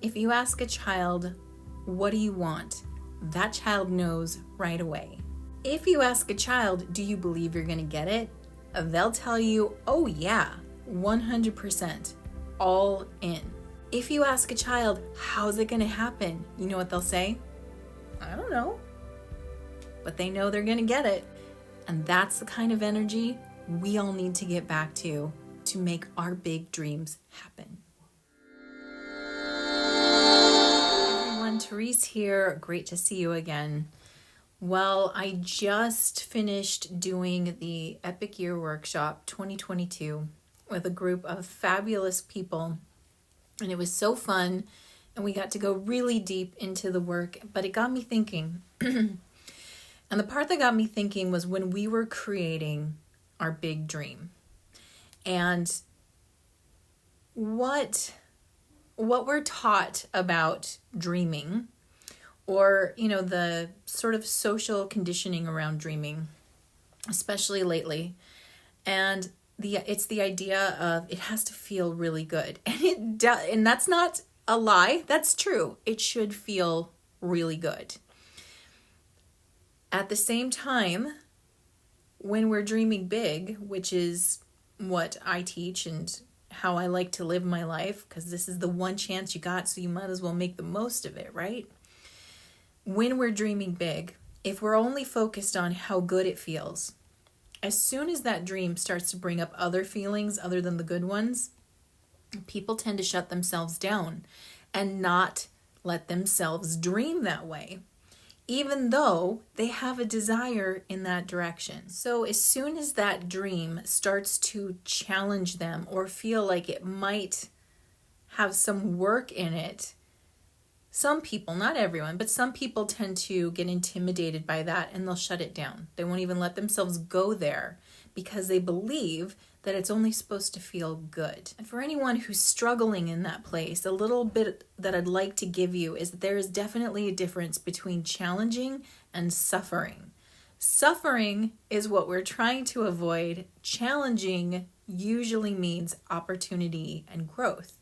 If you ask a child, what do you want? That child knows right away. If you ask a child, do you believe you're going to get it? They'll tell you, oh yeah, 100%, all in. If you ask a child, how's it going to happen? You know what they'll say? I don't know. But they know they're going to get it. And that's the kind of energy we all need to get back to make our big dreams happen. Everyone, Therese here. Great to see you again. Well, I just finished doing the Epic Year Workshop 2022 with a group of fabulous people. And it was so fun. And we got to go really deep into the work. But it got me thinking. And the part that got me thinking was when we were creating our big dream. And what we're taught about dreaming, or, the sort of social conditioning around dreaming, especially lately. And it's the idea of it has to feel really good. And that's not a lie. That's true. It should feel really good. At the same time, when we're dreaming big, which is what I teach and how I like to live my life, because this is the one chance you got, so you might as well make the most of it, right? When we're dreaming big, if we're only focused on how good it feels, as soon as that dream starts to bring up other feelings other than the good ones, people tend to shut themselves down and not let themselves dream that way, even though they have a desire in that direction. So as soon as that dream starts to challenge them or feel like it might have some work in it, some people, not everyone, but some people tend to get intimidated by that and they'll shut it down. They won't even let themselves go there because they believe that it's only supposed to feel good. And for anyone who's struggling in that place, a little bit that I'd like to give you is that there is definitely a difference between challenging and suffering. Suffering is what we're trying to avoid. Challenging usually means opportunity and growth.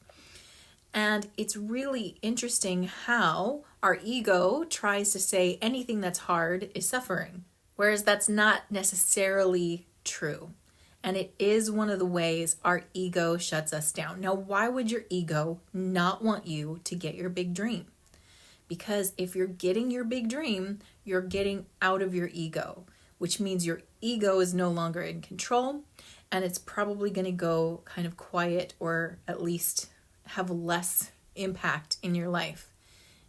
And it's really interesting how our ego tries to say anything that's hard is suffering, whereas that's not necessarily true. And it is one of the ways our ego shuts us down. Now, why would your ego not want you to get your big dream? Because if you're getting your big dream, you're getting out of your ego, which means your ego is no longer in control, and it's probably going to go kind of quiet, or at least have less impact in your life.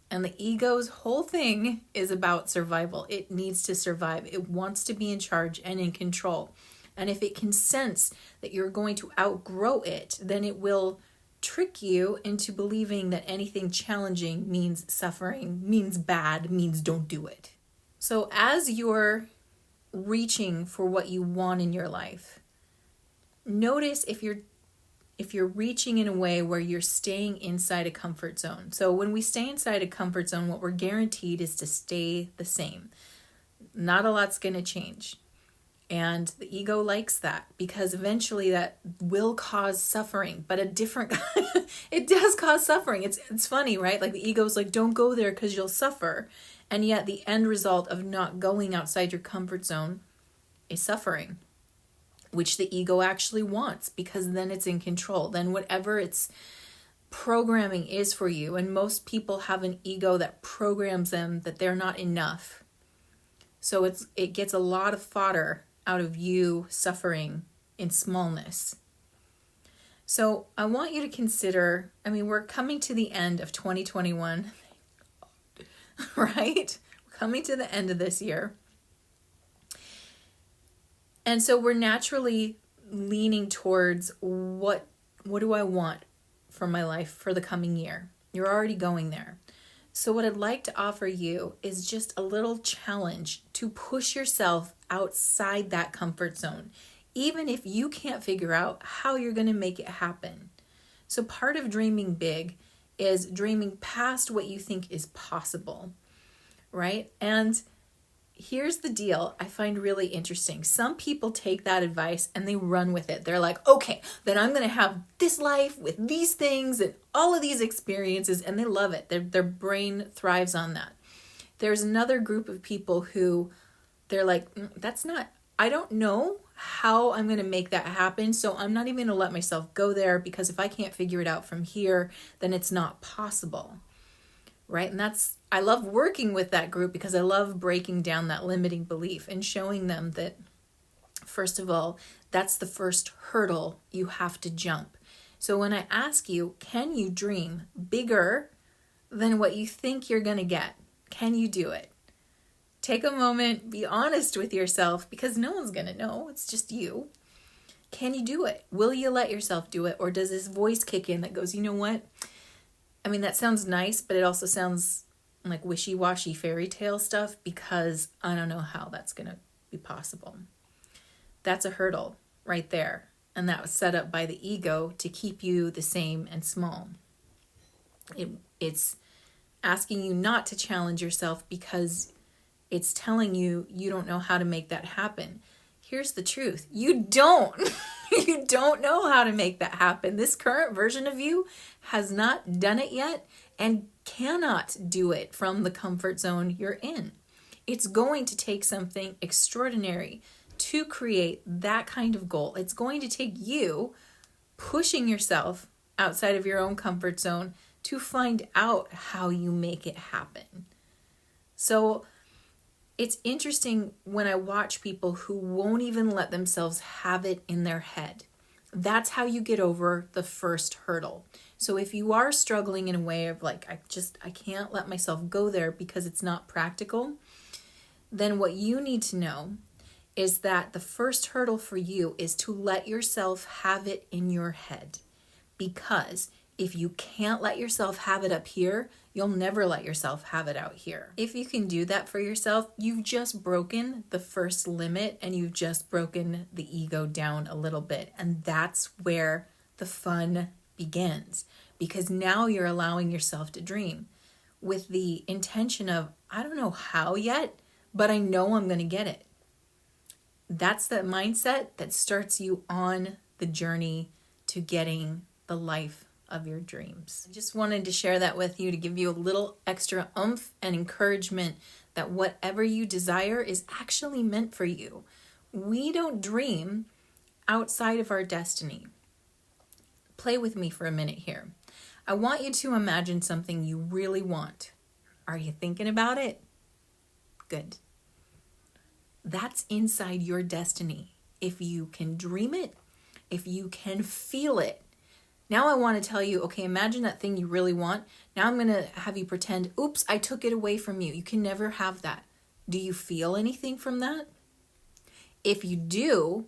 And the ego's whole thing is about survival. It needs to survive. It wants to be in charge and in control. And if it can sense that you're going to outgrow it, then it will trick you into believing that anything challenging means suffering, means bad, means don't do it. So as you're reaching for what you want in your life, notice if you're reaching in a way where you're staying inside a comfort zone. So when we stay inside a comfort zone, what we're guaranteed is to stay the same. Not a lot's going to change. And the ego likes that because eventually that will cause suffering, but a different it does cause suffering. It's funny, right? Like the ego's like, don't go there because you'll suffer. And yet the end result of not going outside your comfort zone is suffering, which the ego actually wants, because then it's in control. Then whatever its programming is for you, and most people have an ego that programs them that they're not enough. So it gets a lot of fodder out of you suffering in smallness. So I want you to consider, we're coming to the end of 2021, right? We're coming to the end of this year. And so we're naturally leaning towards what do I want for my life for the coming year? You're already going there. So what I'd like to offer you is just a little challenge to push yourself outside that comfort zone, even if you can't figure out how you're going to make it happen. So part of dreaming big is dreaming past what you think is possible, right? And here's the deal I find really interesting. Some people take that advice and they run with it. They're like, okay, then I'm going to have this life with these things and all of these experiences, and they love it. Their brain thrives on that. There's another group of people who they're like, that's not, I don't know how I'm going to make that happen, so I'm not even going to let myself go there, because if I can't figure it out from here, then it's not possible. Right? And I love working with that group because I love breaking down that limiting belief and showing them that, first of all, that's the first hurdle you have to jump. So when I ask you, can you dream bigger than what you think you're going to get? Can you do it? Take a moment, be honest with yourself, because no one's going to know. It's just you. Can you do it? Will you let yourself do it? Or does this voice kick in that goes, you know what? I mean, that sounds nice, but it also sounds like wishy-washy fairy tale stuff, because I don't know how that's going to be possible. That's a hurdle right there. And that was set up by the ego to keep you the same and small. It's asking you not to challenge yourself because it's telling you you don't know how to make that happen. Here's the truth. You don't. You don't know how to make that happen. This current version of you has not done it yet and cannot do it from the comfort zone you're in. It's going to take something extraordinary to create that kind of goal. It's going to take you pushing yourself outside of your own comfort zone to find out how you make it happen. So it's interesting when I watch people who won't even let themselves have it in their head. That's how you get over the first hurdle. So if you are struggling in a way of like, I can't let myself go there because it's not practical, then what you need to know is that the first hurdle for you is to let yourself have it in your head. Because if you can't let yourself have it up here, you'll never let yourself have it out here. If you can do that for yourself, you've just broken the first limit and you've just broken the ego down a little bit. And that's where the fun begins, because now you're allowing yourself to dream with the intention of, I don't know how yet, but I know I'm going to get it. That's the mindset that starts you on the journey to getting the life of your dreams. I just wanted to share that with you to give you a little extra oomph and encouragement that whatever you desire is actually meant for you. We don't dream outside of our destiny. Play with me for a minute here. I want you to imagine something you really want. Are you thinking about it? Good. That's inside your destiny. If you can dream it, if you can feel it. Now I want to tell you, okay, imagine that thing you really want. Now I'm going to have you pretend, oops, I took it away from you. You can never have that. Do you feel anything from that? If you do,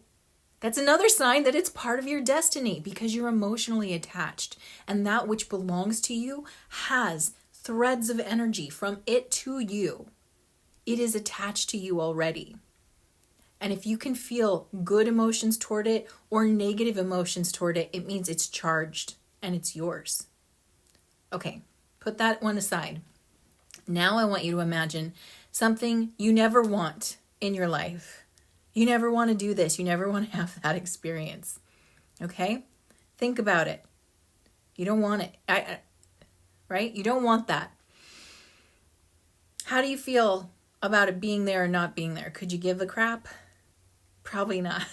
that's another sign that it's part of your destiny, because you're emotionally attached. And that which belongs to you has threads of energy from it to you. It is attached to you already. And if you can feel good emotions toward it or negative emotions toward it, it means it's charged and it's yours. Okay, put that one aside. Now I want you to imagine something you never want in your life. You never want to do this. You never want to have that experience. Okay? Think about it. You don't want it. Right? You don't want that. How do you feel about it being there or not being there? Could you give a crap? Probably not.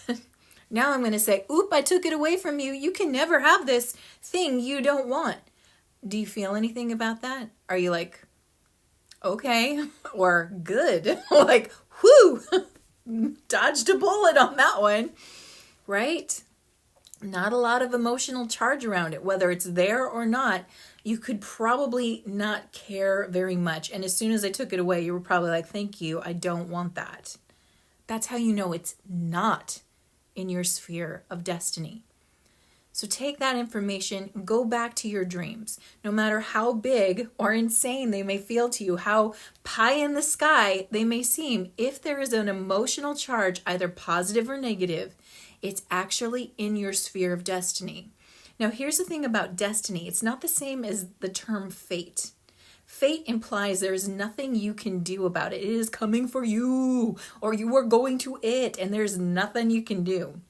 Now I'm going to say, oop, I took it away from you. You can never have this thing you don't want. Do you feel anything about that? Are you like, okay, or good? Like, whoo, dodged a bullet on that one, right? Not a lot of emotional charge around it, whether it's there or not. You could probably not care very much. And as soon as I took it away, you were probably like, thank you, I don't want that. That's how you know it's not in your sphere of destiny. So take that information, go back to your dreams. No matter how big or insane they may feel to you, how pie in the sky they may seem, if there is an emotional charge, either positive or negative, it's actually in your sphere of destiny. Now, here's the thing about destiny. It's not the same as the term fate. Fate implies there's nothing you can do about it. It is coming for you, or you are going to it, and there's nothing you can do.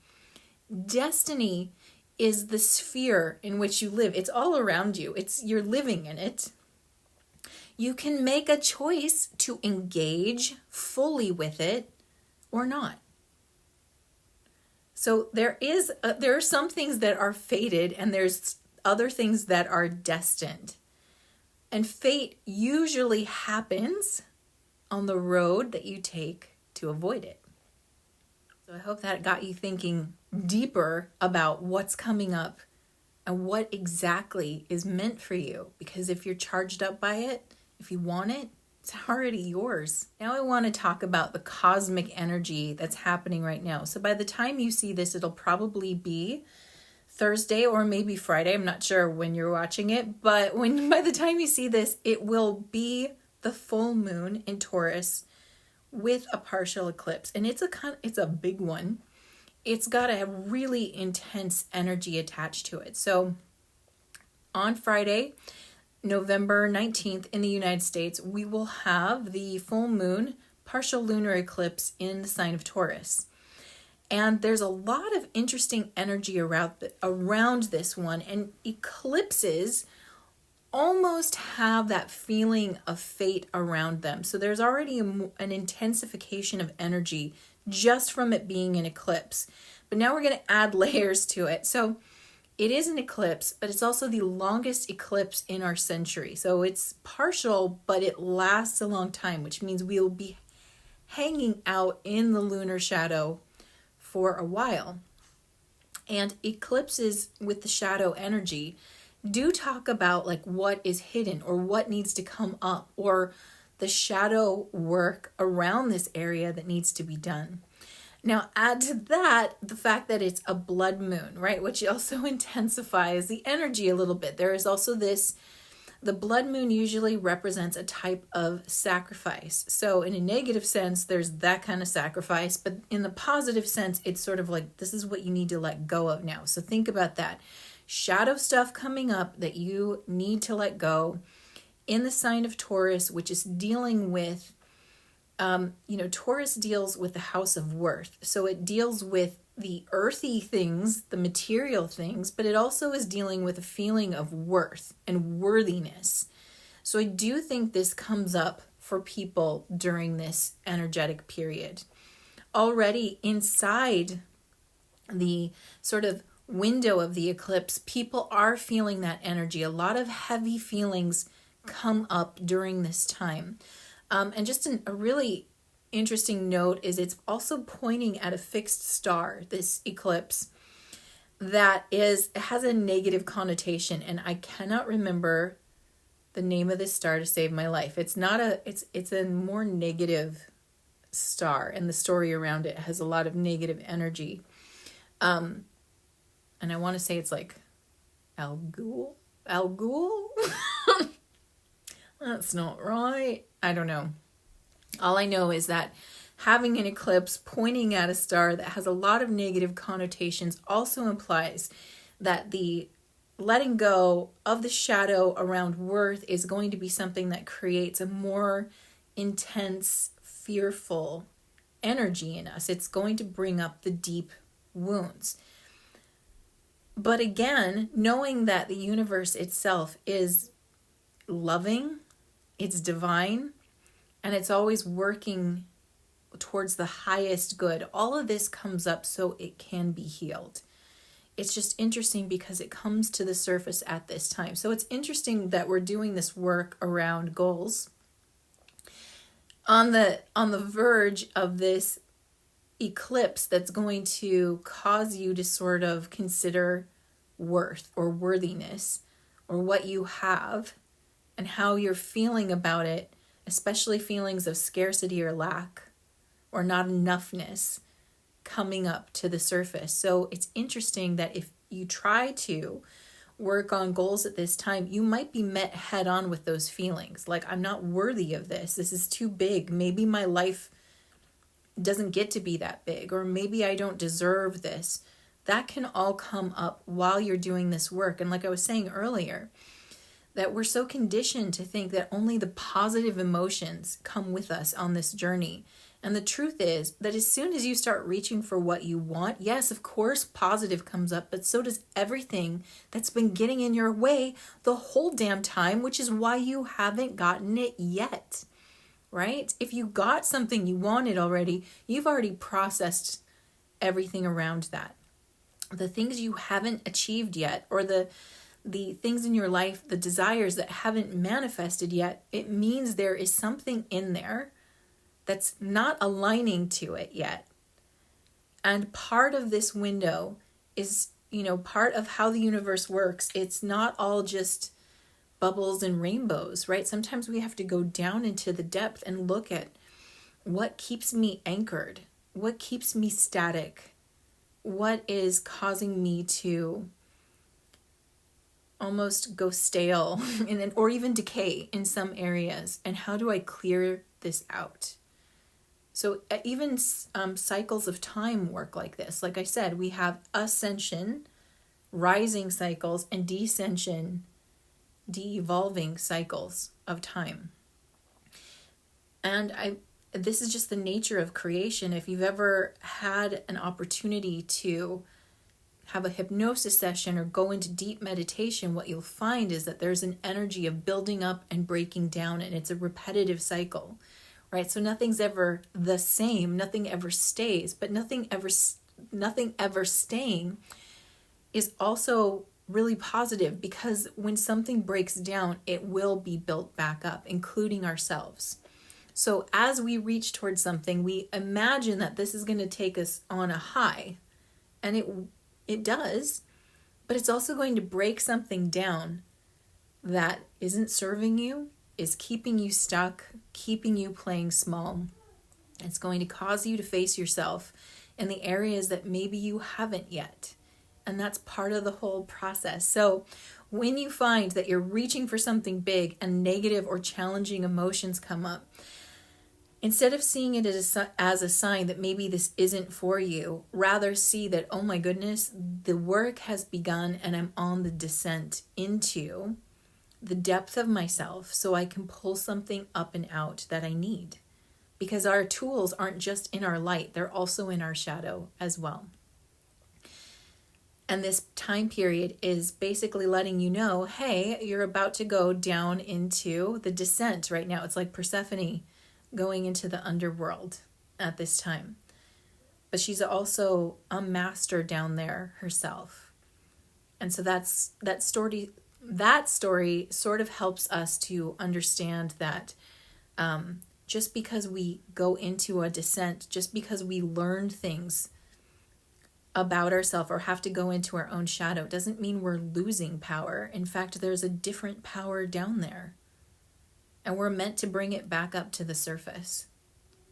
Destiny is the sphere in which you live. It's all around you. You're living in it. You can make a choice to engage fully with it or not. So there are some things that are fated, and there's other things that are destined. And fate usually happens on the road that you take to avoid it. So I hope that got you thinking deeper about what's coming up and what exactly is meant for you. Because if you're charged up by it, if you want it, it's already yours. Now I want to talk about the cosmic energy that's happening right now. So by the time you see this, it'll probably be Thursday or maybe Friday. I'm not sure when you're watching it, but by the time you see this, it will be the full moon in Taurus with a partial eclipse. And it's a big one. It's got a really intense energy attached to it. So on Friday, November 19th in the United States, we will have the full moon partial lunar eclipse in the sign of Taurus. And there's a lot of interesting energy around this one. And eclipses almost have that feeling of fate around them. So there's already an intensification of energy just from it being an eclipse. But now we're going to add layers to it. So it is an eclipse, but it's also the longest eclipse in our century. So it's partial, but it lasts a long time, which means we'll be hanging out in the lunar shadow for a while. And eclipses with the shadow energy do talk about like what is hidden or what needs to come up, or the shadow work around this area that needs to be done. Now add to that the fact that it's a blood moon, right? Which also intensifies the energy a little bit. There is also the blood moon usually represents a type of sacrifice. So in a negative sense, there's that kind of sacrifice, but in the positive sense, it's sort of like, this is what you need to let go of now. So think about that. Shadow stuff coming up that you need to let go in the sign of Taurus, which is dealing with, Taurus deals with the house of worth. So it deals with the earthy things, the material things, but it also is dealing with a feeling of worth and worthiness. So I do think this comes up for people during this energetic period. Already inside the sort of window of the eclipse, people are feeling that energy. A lot of heavy feelings come up during this time. And just a really interesting note is it's also pointing at a fixed star, this eclipse, that has a negative connotation, and I cannot remember the name of this star to save my life. It's a more negative star, and the story around it has a lot of negative energy. And I want to say it's like Al Ghul? That's not right. I don't know. All I know is that having an eclipse pointing at a star that has a lot of negative connotations also implies that the letting go of the shadow around worth is going to be something that creates a more intense, fearful energy in us. It's going to bring up the deep wounds. But again, knowing that the universe itself is loving, it's divine, and it's always working towards the highest good. All of this comes up so it can be healed. It's just interesting because it comes to the surface at this time. So it's interesting that we're doing this work around goals on the verge of this eclipse that's going to cause you to sort of consider worth or worthiness or what you have and how you're feeling about it, especially feelings of scarcity or lack or not enoughness coming up to the surface. So it's interesting that if you try to work on goals at this time, you might be met head on with those feelings. Like, I'm not worthy of this. This is too big. Maybe my life doesn't get to be that big, or maybe I don't deserve this. That can all come up while you're doing this work. And like I was saying earlier, that we're so conditioned to think that only the positive emotions come with us on this journey. And the truth is that as soon as you start reaching for what you want, yes, of course, positive comes up, but so does everything that's been getting in your way the whole damn time, which is why you haven't gotten it yet, right? If you got something you wanted already, you've already processed everything around that. The things you haven't achieved yet, or the things in your life, the desires that haven't manifested yet, it means there is something in there that's not aligning to it yet. And part of this window is, part of how the universe works. It's not all just bubbles and rainbows, right? Sometimes we have to go down into the depth and look at what keeps me anchored, what keeps me static, what is causing me to almost go stale or even decay in some areas, and how do I clear this out? So even cycles of time work like this. Like I said, we have ascension, rising cycles, and descension, de-evolving cycles of time. And this is just the nature of creation. If you've ever had an opportunity to have a hypnosis session or go into deep meditation, what you'll find is that there's an energy of building up and breaking down, and it's a repetitive cycle, right? So nothing's ever the same, nothing ever stays, but nothing ever staying is also really positive, because when something breaks down, it will be built back up, including ourselves. So as we reach towards something, we imagine that this is going to take us on a high, and it does, but it's also going to break something down that isn't serving you, is keeping you stuck, keeping you playing small. It's going to cause you to face yourself in the areas that maybe you haven't yet. And that's part of the whole process. So when you find that you're reaching for something big and negative or challenging emotions come up, instead of seeing it as a sign that maybe this isn't for you, rather see that, oh my goodness, the work has begun and I'm on the descent into the depth of myself so I can pull something up and out that I need. Because our tools aren't just in our light, they're also in our shadow as well. And this time period is basically letting you know, hey, you're about to go down into the descent right now. It's like Persephone going into the underworld at this time. But she's also a master down there herself. And so that story sort of helps us to understand that just because we go into a descent, just because we learn things about ourselves or have to go into our own shadow, doesn't mean we're losing power. In fact, there's a different power down there. And we're meant to bring it back up to the surface.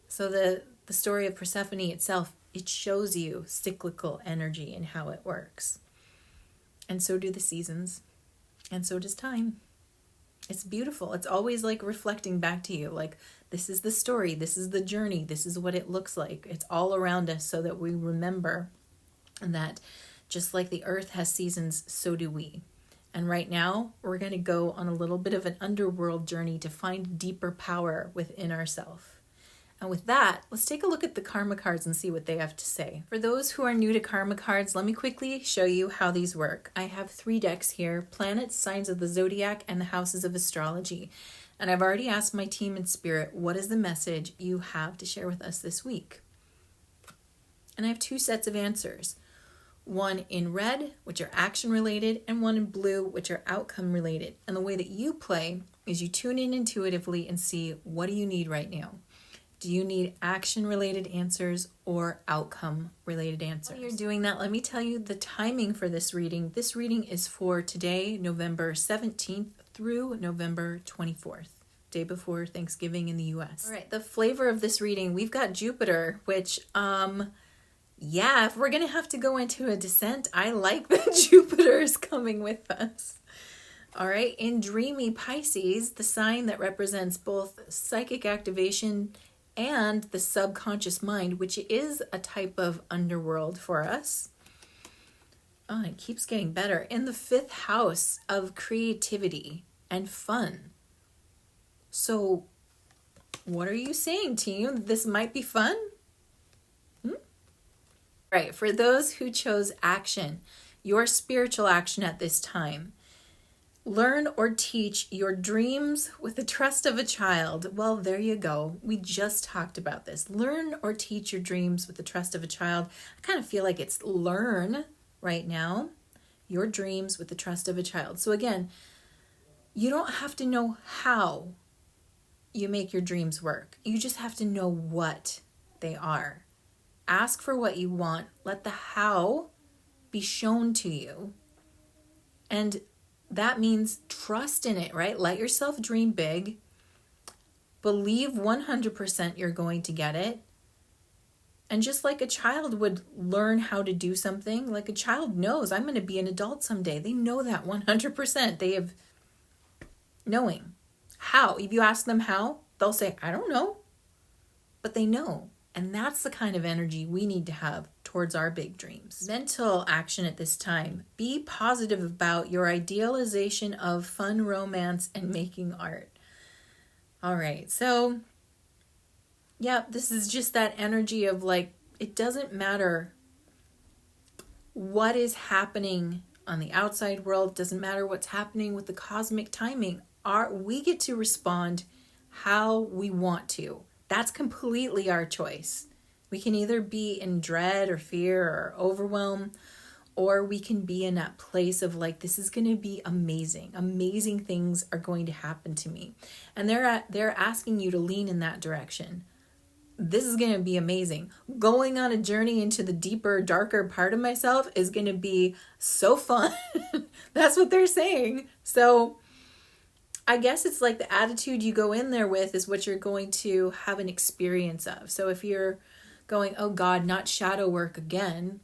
So the story of Persephone itself, it shows you cyclical energy and how it works. And so do the seasons. And so does time. It's beautiful. It's always like reflecting back to you. Like, this is the story. This is the journey. This is what it looks like. It's all around us so that we remember that just like the earth has seasons, so do we. And right now, we're going to go on a little bit of an underworld journey to find deeper power within ourselves. And with that, let's take a look at the karma cards and see what they have to say. For those who are new to karma cards, let me quickly show you how these work. I have 3 decks here: planets, signs of the zodiac, and the houses of astrology. And I've already asked my team in spirit, what is the message you have to share with us this week? And I have 2 sets of answers. One in red, which are action related, and one in blue, which are outcome related. And the way that you play is you tune in intuitively and see, what do you need right now? Do you need action related answers or outcome related answers? While you're doing that, let me tell you the timing for this reading. This reading is for today, November 17th through November 24th, day before Thanksgiving in the US. All right, the flavor of this reading, we've got Jupiter, which, yeah, if we're going to have to go into a descent, I like that Jupiter is coming with us. All right, in dreamy Pisces, the sign that represents both psychic activation and the subconscious mind, which is a type of underworld for us. Oh, it keeps getting better. In the 5th house of creativity and fun. So what are you saying, team? This might be fun? Right, for those who chose action, your spiritual action at this time, learn or teach your dreams with the trust of a child. Well, there you go. We just talked about this. Learn or teach your dreams with the trust of a child. I kind of feel like it's learn right now your dreams with the trust of a child. So again, you don't have to know how you make your dreams work. You just have to know what they are. Ask for what you want. Let the how be shown to you. And that means trust in it, right? Let yourself dream big. Believe 100% you're going to get it. And just like a child would learn how to do something, like a child knows, I'm going to be an adult someday. They know that 100%. They have knowing. How? If you ask them how, they'll say, I don't know. But they know. And that's the kind of energy we need to have towards our big dreams. Mental action at this time. Be positive about your idealization of fun romance and making art. All right, so yeah, this is just that energy of like, it doesn't matter what is happening on the outside world. It doesn't matter what's happening with the cosmic timing. We get to respond how we want to. That's completely our choice. We can either be in dread or fear or overwhelm, or we can be in that place of like, this is going to be amazing. Amazing things are going to happen to me. And they're asking you to lean in that direction. This is going to be amazing. Going on a journey into the deeper, darker part of myself is going to be so fun. That's what they're saying. So I guess it's like the attitude you go in there with is what you're going to have an experience of. So if you're going, oh God, not shadow work again,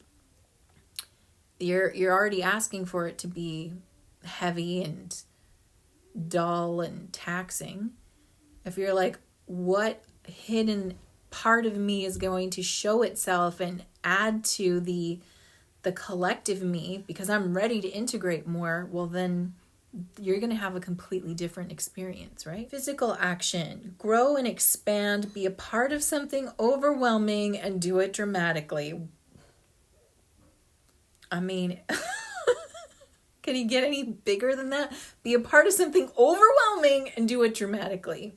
you're already asking for it to be heavy and dull and taxing. If you're like, what hidden part of me is going to show itself and add to the collective me because I'm ready to integrate more, well then you're going to have a completely different experience, right? Physical action. Grow and expand. Be a part of something overwhelming and do it dramatically. I mean, can you get any bigger than that? Be a part of something overwhelming and do it dramatically.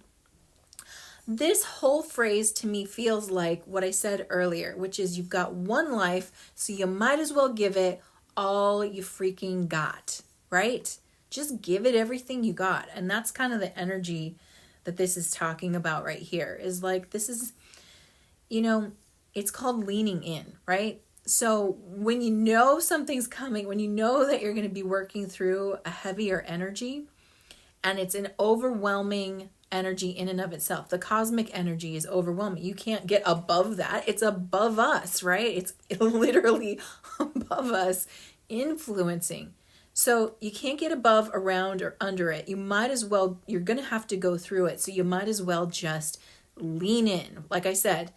This whole phrase to me feels like what I said earlier, which is you've got one life, so you might as well give it all you freaking got, right? Just give it everything you got. And that's kind of the energy that this is talking about right here is like, this is, it's called leaning in, right? So when you know something's coming, when you know that you're going to be working through a heavier energy and it's an overwhelming energy in and of itself, the cosmic energy is overwhelming. You can't get above that. It's above us, right? It's literally above us, influencing. So you can't get above, around, or under it. You might as well, you're going to have to go through it. So you might as well just lean in. Like I said,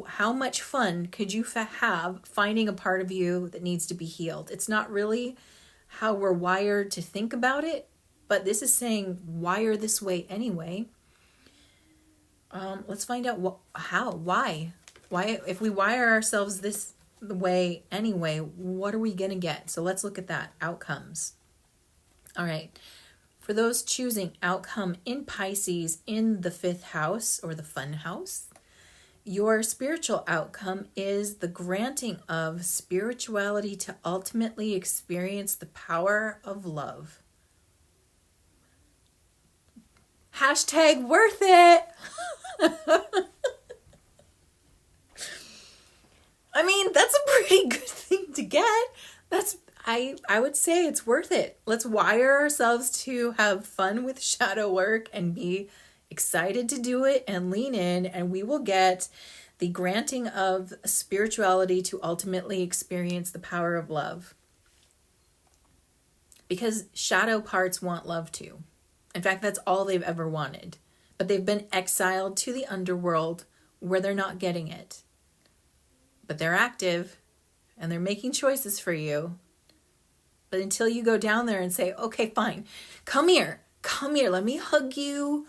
how much fun could you have finding a part of you that needs to be healed? It's not really how we're wired to think about it, but this is saying wire this way anyway. Let's find out how, why, if we wire ourselves this the way anyway, what are we going to get? So let's look at that. Outcomes. All right. For those choosing outcome in Pisces in the 5th house or the fun house, your spiritual outcome is the granting of spirituality to ultimately experience the power of love. Hashtag worth it. I mean, that's a pretty good thing to get. I would say it's worth it. Let's wire ourselves to have fun with shadow work and be excited to do it and lean in, and we will get the granting of spirituality to ultimately experience the power of love. Because shadow parts want love too. In fact, that's all they've ever wanted. But they've been exiled to the underworld where they're not getting it. But they're active and they're making choices for you. But until you go down there and say, okay, fine, come here. Come here, let me hug you.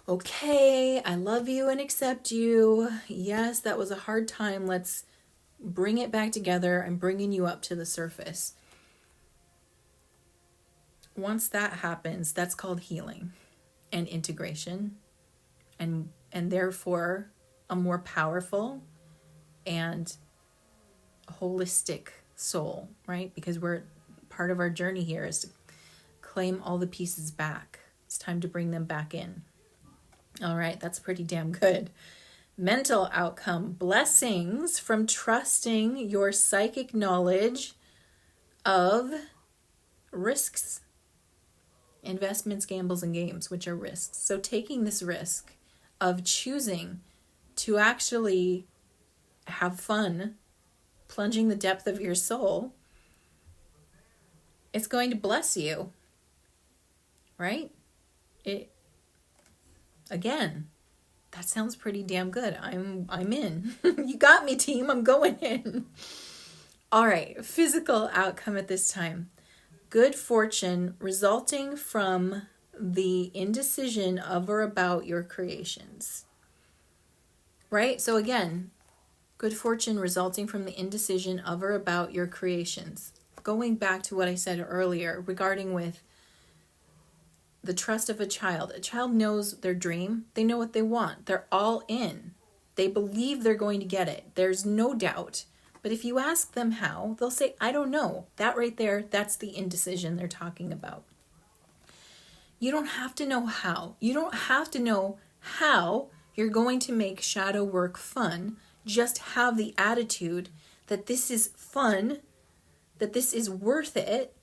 Okay, I love you and accept you. Yes, that was a hard time. Let's bring it back together. I'm bringing you up to the surface. Once that happens, that's called healing and integration, and therefore a more powerful and holistic soul, right? Because we're part of our journey here is to claim all the pieces back. It's time to bring them back in. All right, that's pretty damn good. Mental outcome, blessings from trusting your psychic knowledge of risks, investments, gambles, and games, which are risks. So taking this risk of choosing to actually have fun, plunging the depth of your soul, it's going to bless you, right? Again, that sounds pretty damn good. I'm in. You got me, team. I'm going in. All right, physical outcome at this time. Good fortune resulting from the indecision of or about your creations. Right? So again, good fortune resulting from the indecision of or about your creations. Going back to what I said earlier regarding with the trust of a child. A child knows their dream. They know what they want. They're all in. They believe they're going to get it. There's no doubt. But if you ask them how, they'll say, I don't know. That right there, that's the indecision they're talking about. You don't have to know how. You don't have to know how you're going to make shadow work fun. Just have the attitude that this is fun, that this is worth it,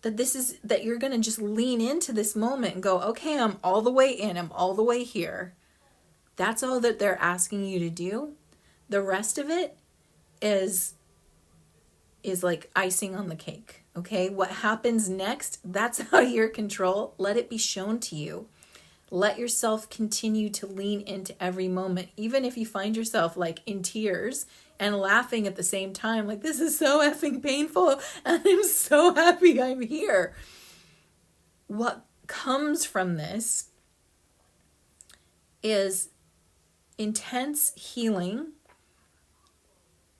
that you're going to just lean into this moment and go, okay, I'm all the way in. I'm all the way here. That's all that they're asking you to do. The rest of it is like icing on the cake. Okay. What happens next? That's out of your control. Let it be shown to you. Let yourself continue to lean into every moment, even if you find yourself like in tears and laughing at the same time, like this is so effing painful and I'm so happy I'm here. What comes from this is intense healing,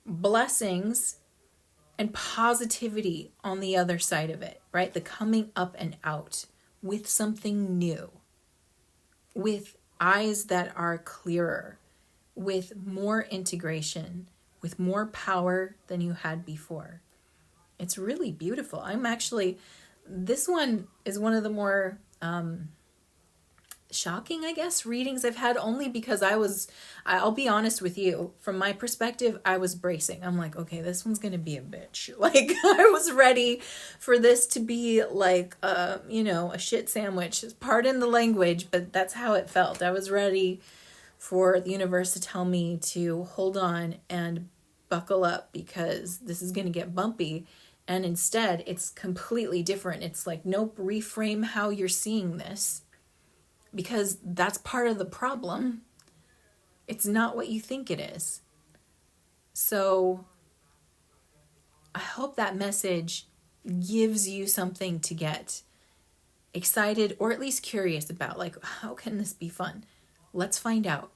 blessings, and positivity on the other side of it, right? The coming up and out with something new, with eyes that are clearer, with more integration, with more power than you had before. It's really beautiful. This one is one of the more shocking, I guess, readings I've had, only because I'll be honest with you, from my perspective, I was bracing. I'm like, okay, this one's going to be a bitch. Like, I was ready for this to be like, a shit sandwich. Pardon the language, but that's how it felt. I was ready for the universe to tell me to hold on and buckle up because this is going to get bumpy. And instead, it's completely different. It's like, nope, reframe how you're seeing this, because that's part of the problem. It's not what you think it is. So I hope that message gives you something to get excited or at least curious about. Like, how can this be fun? Let's find out,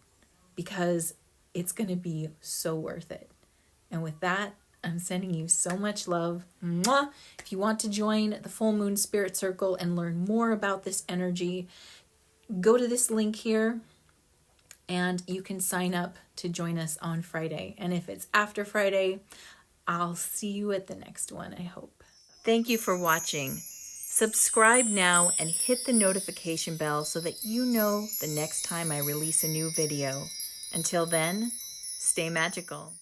because it's going to be so worth it. And with that, I'm sending you so much love. Mwah! If you want to join the Full Moon Spirit Circle and learn more about this energy, go to this link here and you can sign up to join us on Friday. And if it's after Friday, I'll see you at the next one, I hope. Thank you for watching. Subscribe now and hit the notification bell so that you know the next time I release a new video. Until then, stay magical.